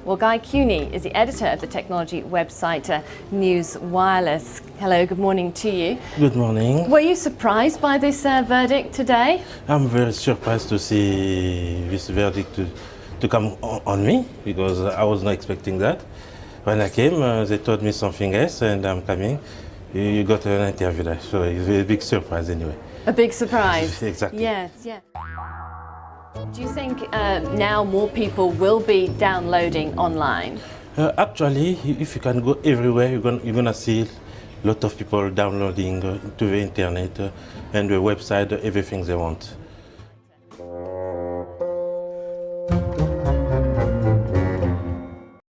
Well, Guy Cuny is the editor of the technology website News Wireless. Hello, good morning to you. Good morning. Were you surprised by this verdict today? I'm very surprised to see this verdict to come on me, because I was not expecting that. When I came, they told me something else, and I'm coming. You got an interview there, so it's a big surprise anyway. A big surprise. Exactly. Yes, yeah. Do you think now more people will be downloading online? Actually, if you can go everywhere, you're gonna see a lot of people downloading to the internet and the website everything they want.